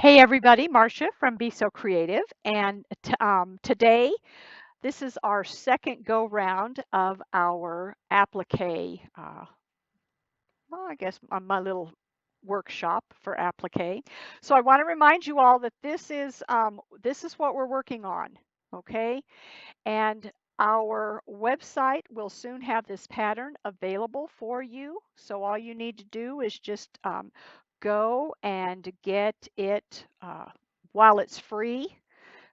Hey everybody, Marcia from Be So Creative, and today this is our second go round of our applique. Well, I guess my little workshop for applique. So I want to remind you all that this is what we're working on, okay? And our website will soon have this pattern available for you. So all you need to do is just go and get it while it's free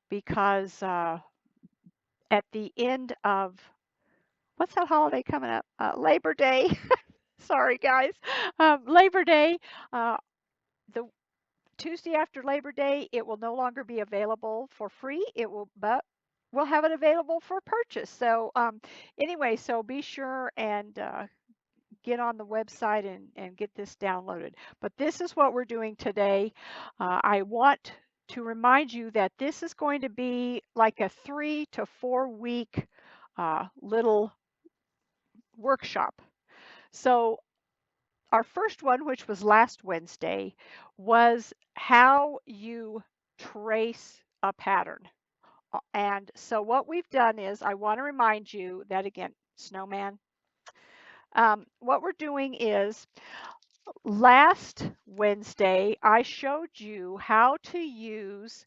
because at the end of what's that holiday coming up? Labor Day. Sorry, guys. Labor Day. Uh, the Tuesday after Labor Day, it will no longer be available for free. But we'll have it available for purchase. So anyway, so be sure and get on the website and get this downloaded. But this is what we're doing today. I want to remind you that this is going to be like a 3 to 4 week little workshop. So our first one, which was last Wednesday, was how you trace a pattern. And so what we've done is I want to remind you that again, snowman. What we're doing is last Wednesday, I showed you how to use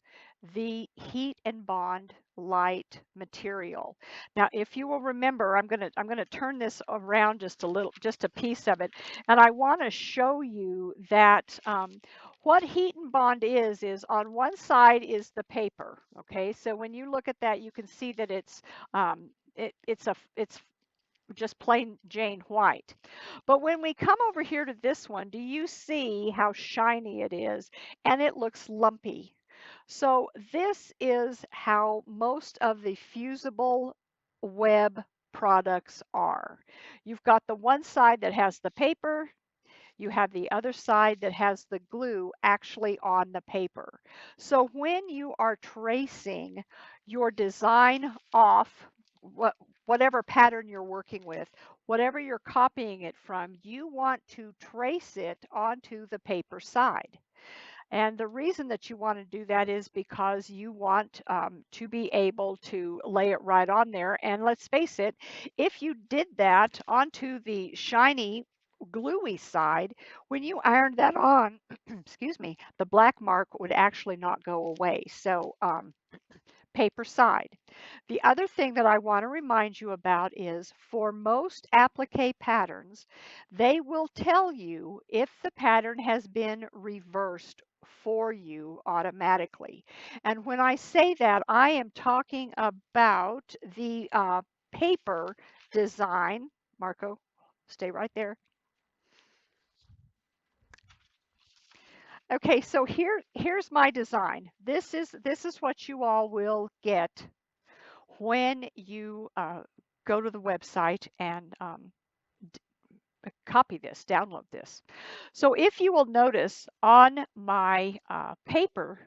the heat and bond light material. Now, if you will remember, I'm gonna turn this around just a little, just a piece of it, and I want to show you that what heat and bond is on one side is the paper. Okay, so when you look at that, you can see that it's just plain Jane white. But when we come over here to this one, do you see how shiny it is? And it looks lumpy. So this is how most of the fusible web products are. You've got the one side that has the paper, you have the other side that has the glue actually on the paper. So when you are tracing your design off, whatever pattern you're working with, whatever you're copying it from, you want to trace it onto the paper side. And the reason that you want to do that is because you want to be able to lay it right on there. And let's face it, if you did that onto the shiny gluey side, when you ironed that on, excuse me, the black mark would actually not go away. So paper side. The other thing that I want to remind you about is for most applique patterns, they will tell you if the pattern has been reversed for you automatically. And when I say that, I am talking about the paper design. Marco, stay right there. Okay, so here's my design. This is what you all will get when you go to the website and copy this, download this. So if you will notice on my paper,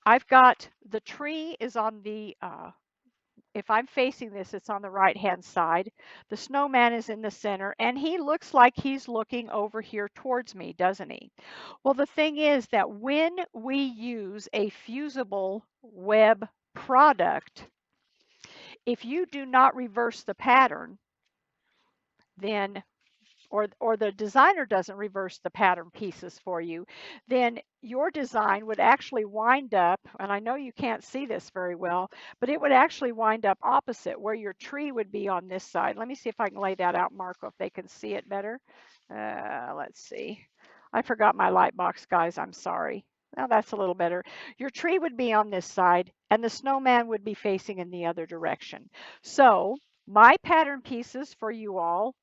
I've got the tree is on the, if I'm facing this, it's on the right hand side. The snowman is in the center and he looks like he's looking over here towards me, doesn't he? Well, the thing is that when we use a fusible web product, if you do not reverse the pattern, then or the designer doesn't reverse the pattern pieces for you, then your design would actually wind up, and I know you can't see this very well, but it would actually wind up opposite where your tree would be on this side. Let me see if I can lay that out, Marco, if they can see it better. Let's see. I forgot my light box, guys. I'm sorry. Now that's a little better. Your tree would be on this side and the snowman would be facing in the other direction. So my pattern pieces for you all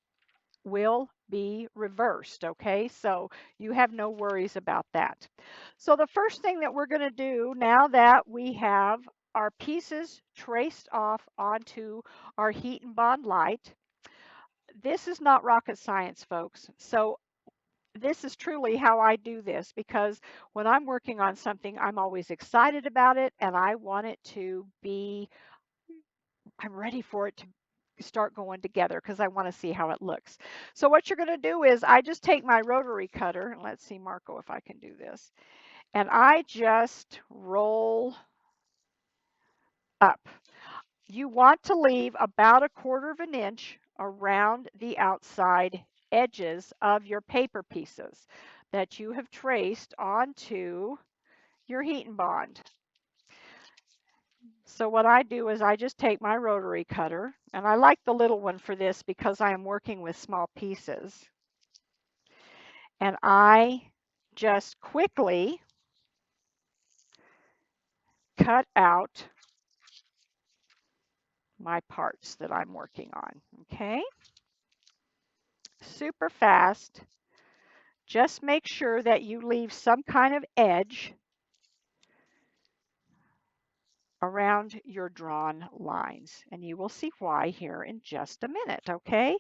will be reversed, okay? So you have no worries about that. So the first thing that we're going to do now that we have our pieces traced off onto our heat and bond light, this is not rocket science, folks. So this is truly how I do this because when I'm working on something, I'm always excited about it and I want it to be, I'm ready for it to start going together because I want to see how it looks. So what you're going to do is I just take my rotary cutter, and let's see, Marco, if I can do this. and I just roll up. You want to leave about 1/4 of an inch around the outside edges of your paper pieces that you have traced onto your heat and bond. So what I do is I just take my rotary cutter, and I like the little one for this because I am working with small pieces, and I just quickly cut out my parts that I'm working on, okay? Super fast. Just make sure that you leave some kind of edge around your drawn lines, and you will see why here in just a minute, okay?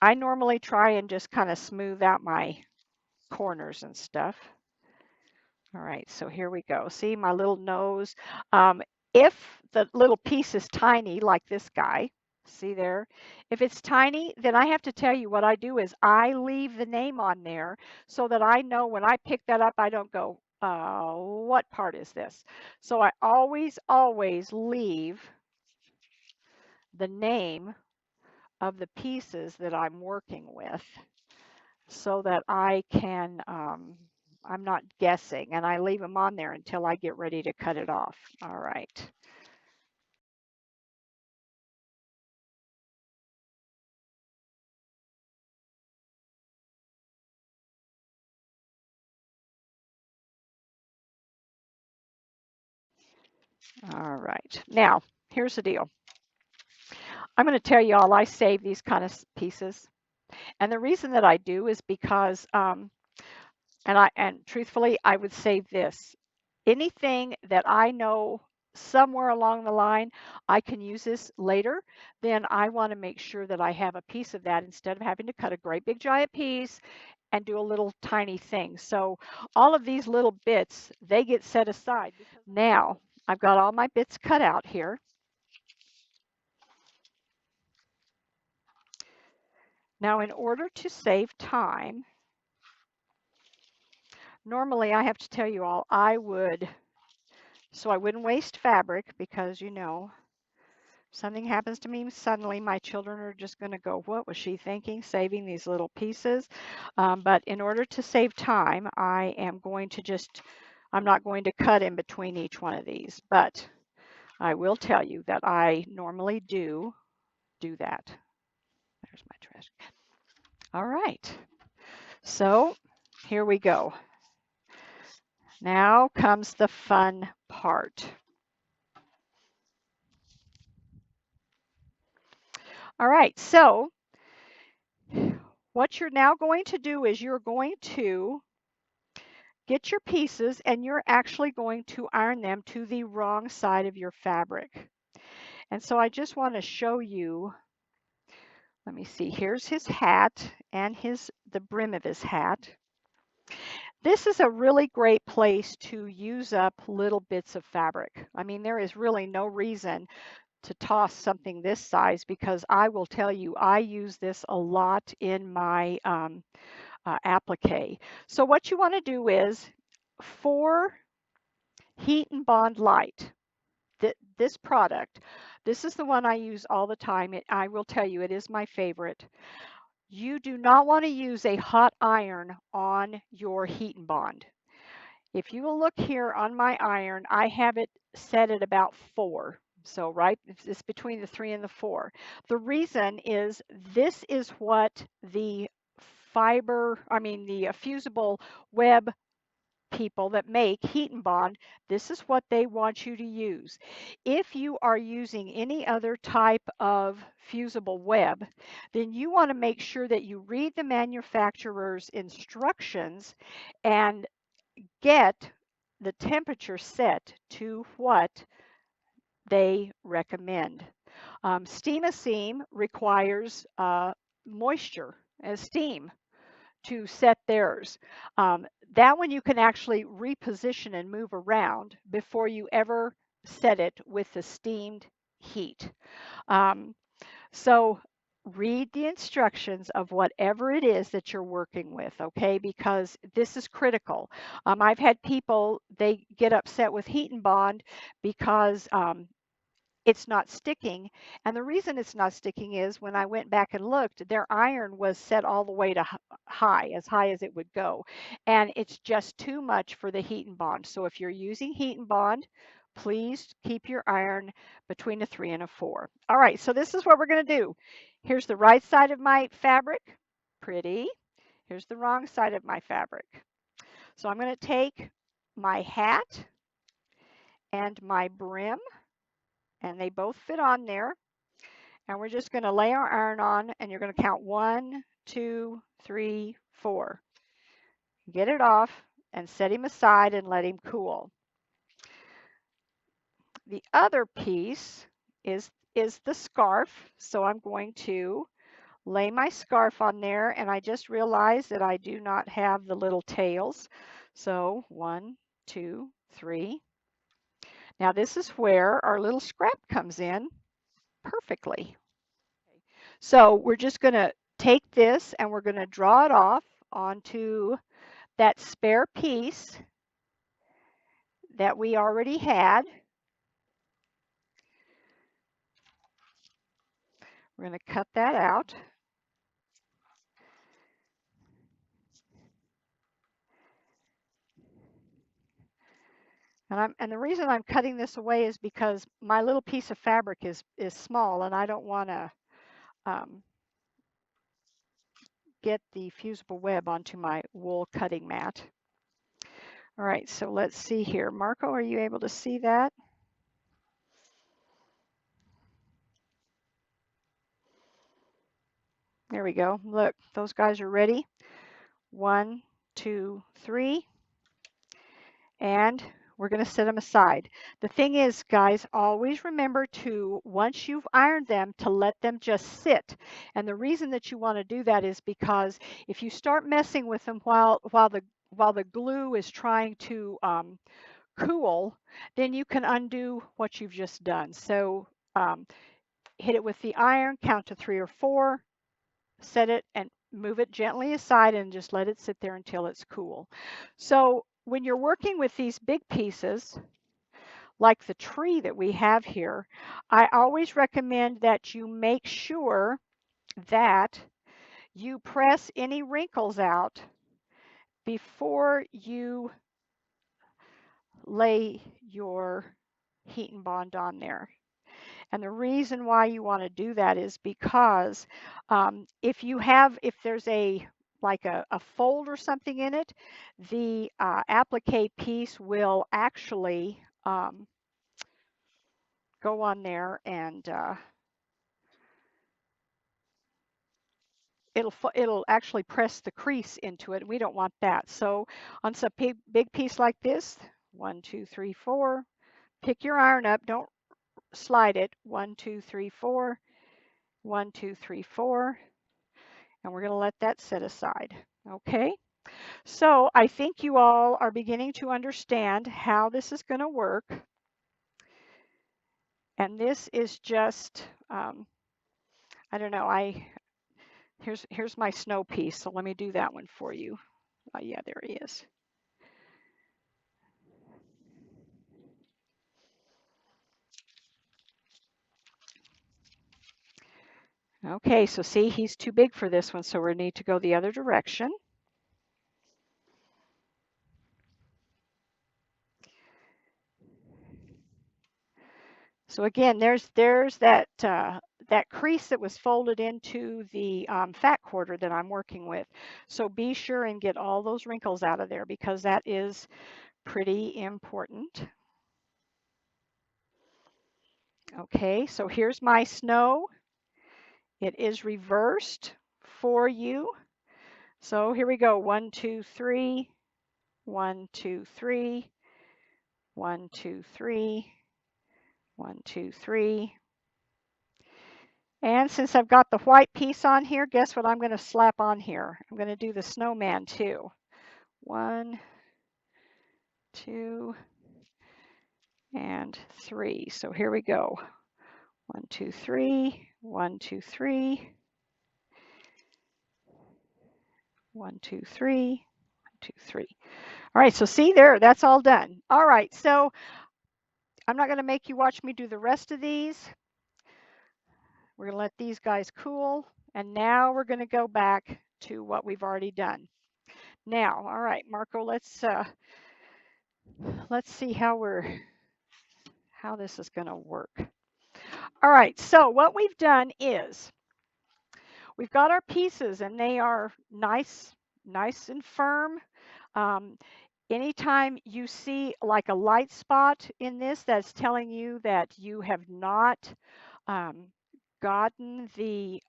I normally try and just kind of smooth out my corners and stuff. All right, so here we go. See my little nose? Um, if the little piece is tiny, like this guy, see there? If it's tiny, then I have to tell you what I do is I leave the name on there so that I know when I pick that up, I don't go, what part is this? So I always leave the name of the pieces that I'm working with so that I can, I'm not guessing, and I leave them on there until I get ready to cut it off. All right. All right. Now, here's the deal. I'm going to tell you all I save these kind of pieces. And the reason that I do is because, and truthfully, I would save this. Anything that I know somewhere along the line I can use this later, then I want to make sure that I have a piece of that instead of having to cut a great big giant piece and do a little tiny thing. So all of these little bits, they get set aside. Now, I've got all my bits cut out here. Now, in order to save time, normally I have to tell you all, so I wouldn't waste fabric because, you know, something happens to me suddenly, my children are just going to go, what was she thinking, saving these little pieces? But in order to save time, I am going to I'm not going to cut in between each one of these, but I will tell you that I normally do that. There's my trash. All right, so here we go. Now comes the fun part. All right, so what you're now going to do is you're going to get your pieces and you're actually going to iron them to the wrong side of your fabric. And so I just want to show you, let me see, here's his hat and the brim of his hat. This is a really great place to use up little bits of fabric. I mean, there is really no reason to toss something this size because I will tell you, I use this a lot in my applique. So what you want to do is for Heat and Bond Light, this product, this is the one I use all the time. I will tell you, it is my favorite. You do not want to use a hot iron on your Heat and Bond. If you will look here on my iron, I have it set at about 4. So, right, it's between the 3 and the 4. The reason is this is what the the fusible web people that make Heat and Bond, this is what they want you to use. If you are using any other type of fusible web, then you want to make sure that you read the manufacturer's instructions and get the temperature set to what they recommend. Steam a seam requires moisture as steam to set theirs. That one you can actually reposition and move around before you ever set it with the steamed heat. So read the instructions of whatever it is that you're working with, okay? Because this is critical. I've had people, they get upset with heat and bond because it's not sticking. And the reason it's not sticking is when I went back and looked, their iron was set all the way to high as it would go. And it's just too much for the heat and bond. So if you're using heat and bond, please keep your iron between a 3 and a 4. All right, so this is what we're going to do. Here's the right side of my fabric, pretty. Here's the wrong side of my fabric. So I'm going to take my hat and my brim, and they both fit on there. And we're just going to lay our iron on, and you're going to count 1, 2, 3, 4. Get it off and set him aside and let him cool. The other piece is the scarf. So I'm going to lay my scarf on there, and I just realized that I do not have the little tails. So 1, 2, 3. Now this is where our little scrap comes in perfectly. So we're just going to take this and we're going to draw it off onto that spare piece that we already had. We're going to cut that out. And the reason I'm cutting this away is because my little piece of fabric is small, and I don't want to get the fusible web onto my wool cutting mat. All right, so let's see here. Marco, are you able to see that? There we go. Look, those guys are ready. 1, 2, 3. And we're going to set them aside. The thing is, guys, always remember to, once you've ironed them, to let them just sit. And the reason that you want to do that is because if you start messing with them while the glue is trying to cool, then you can undo what you've just done. So hit it with the iron, count to 3 or 4, set it and move it gently aside and just let it sit there until it's cool. So when you're working with these big pieces, like the tree that we have here, I always recommend that you make sure that you press any wrinkles out before you lay your heat and bond on there. And the reason why you want to do that is because if there's like a fold or something in it, the applique piece will actually go on there and it'll actually press the crease into it. We don't want that. So on some big piece like this, 1, 2, 3, 4, pick your iron up. Don't slide it. 1, 2, 3, 4, 1, 2, 3, 4. And we're going to let that set aside. Okay, so I think you all are beginning to understand how this is going to work. And this is just, I don't know, here's my snow piece. So let me do that one for you. Oh, yeah, there he is. Okay, so see, he's too big for this one, so we need to go the other direction. So again, there's that that crease that was folded into the fat quarter that I'm working with. So be sure and get all those wrinkles out of there because that is pretty important. Okay, so here's my snow. It is reversed for you. So here we go. 1, 2, 3, 1, 2, 3, 1, 2, 3, 1, 2, 3. And since I've got the white piece on here, guess what I'm going to slap on here? I'm going to do the snowman too. 1, 2, and 3. So here we go. 1, 2, 3, 1, 2, 3. 1, 2, 3, 1, 2, 3. All right, so see there, that's all done. All right, so I'm not going to make you watch me do the rest of these. We're going to let these guys cool. And now we're going to go back to what we've already done. Now, all right, Marco, let's see how this is going to work. All right, so what we've done is we've got our pieces and they are nice and firm. Anytime you see like a light spot in this, that's telling you that you have not gotten the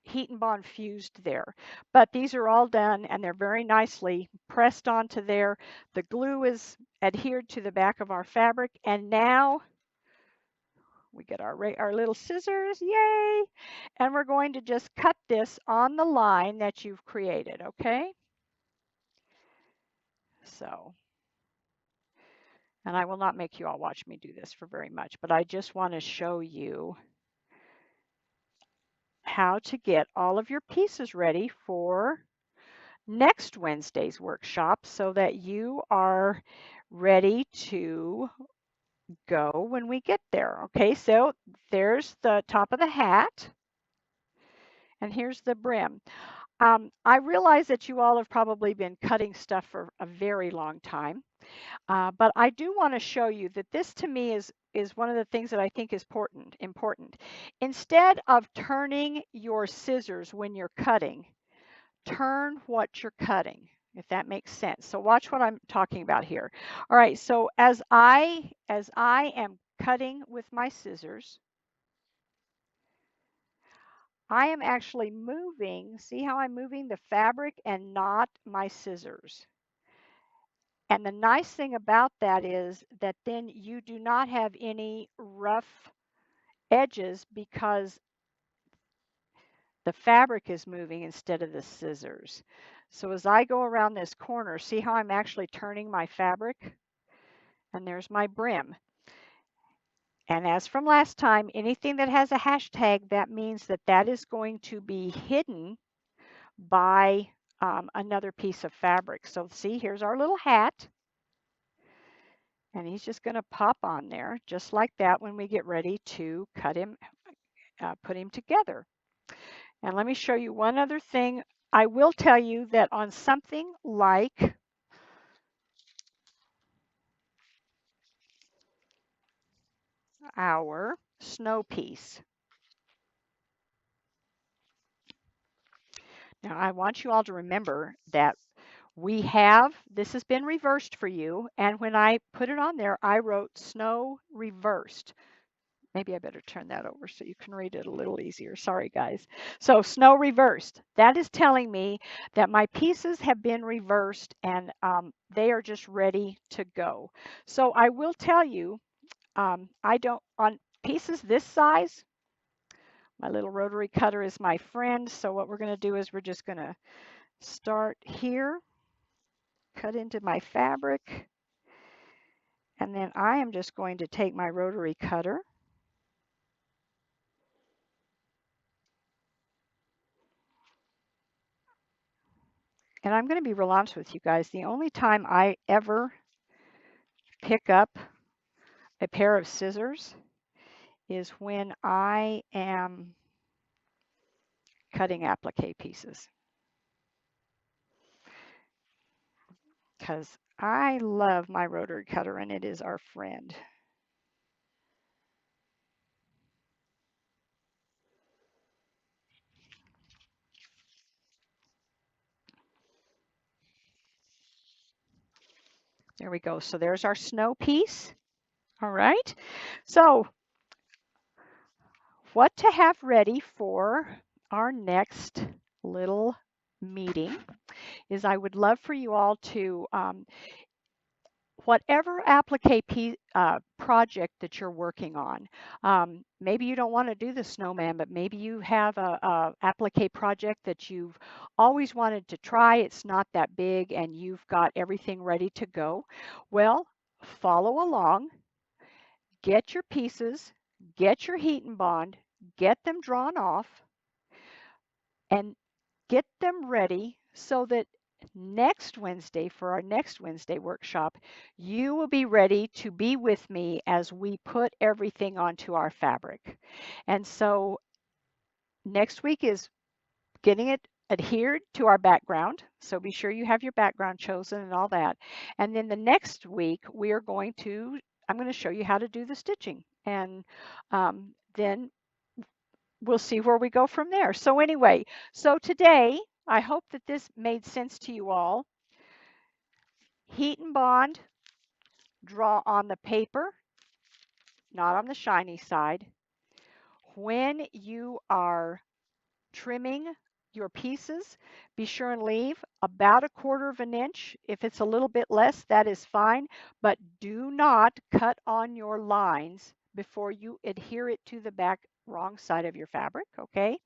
heat and bond fused there. But these are all done and they're very nicely pressed onto there. The glue is adhered to the back of our fabric, and now we get our little scissors, yay! And we're going to just cut this on the line that you've created, okay? So, and I will not make you all watch me do this for very much, but I just want to show you how to get all of your pieces ready for next Wednesday's workshop so that you are ready to go when we get there. Okay, so there's the top of the hat and here's the brim. I realize that you all have probably been cutting stuff for a very long time, but I do want to show you that this to me is one of the things that I think is important. Instead of turning your scissors when you're cutting, turn what you're cutting, if that makes sense. So watch what I'm talking about here. All right, so as I am cutting with my scissors, I am actually moving, see how I'm moving the fabric and not my scissors. And the nice thing about that is that then you do not have any rough edges because the fabric is moving instead of the scissors. So as I go around this corner, see how I'm actually turning my fabric? And there's my brim. And as from last time, anything that has a hashtag, that means that that is going to be hidden by another piece of fabric. So see, here's our little hat. And he's just going to pop on there just like that when we get ready to cut him, put him together. And let me show you one other thing. I will tell you that on something like our snow piece. Now I want you all to remember that this has been reversed for you, and when I put it on there, I wrote snow reversed. Maybe I better turn that over so you can read it a little easier. Sorry, guys. So snow reversed. That is telling me that my pieces have been reversed and they are just ready to go. So I will tell you, I don't, on pieces this size, my little rotary cutter is my friend. So what we're going to do is we're just going to start here, cut into my fabric, and then I am just going to take my rotary cutter and I'm going to be real honest with you guys. The only time I ever pick up a pair of scissors is when I am cutting applique pieces, because I love my rotary cutter and it is our friend. There we go. So there's our snow piece. All right. So what to have ready for our next little meeting is I would love for you all to whatever applique project that you're working on. Maybe you don't want to do the snowman, but maybe you have a applique project that you've always wanted to try. It's not that big and you've got everything ready to go. Well, follow along, get your pieces, get your heat and bond, get them drawn off, and get them ready so that next Wednesday, for our next Wednesday workshop, you will be ready to be with me as we put everything onto our fabric. And so next week is getting it adhered to our background. So be sure you have your background chosen and all that. And then the next week, I'm going to show you how to do the stitching. And then we'll see where we go from there. So anyway, so today, I hope that this made sense to you all. Heat and bond, draw on the paper, not on the shiny side. When you are trimming your pieces, be sure and leave about 1/4 of an inch. If it's a little bit less, that is fine, but do not cut on your lines before you adhere it to the back wrong side of your fabric, okay?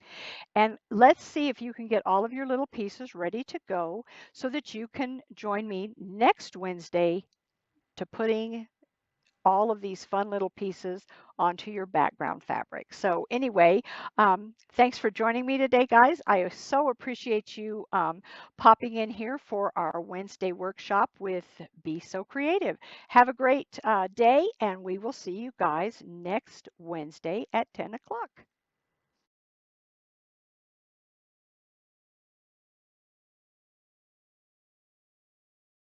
And let's see if you can get all of your little pieces ready to go so that you can join me next Wednesday to putting all of these fun little pieces onto your background fabric. So anyway, thanks for joining me today, guys. I so appreciate you popping in here for our Wednesday workshop with Be So Creative. Have a great day, and we will see you guys next Wednesday at 10 o'clock.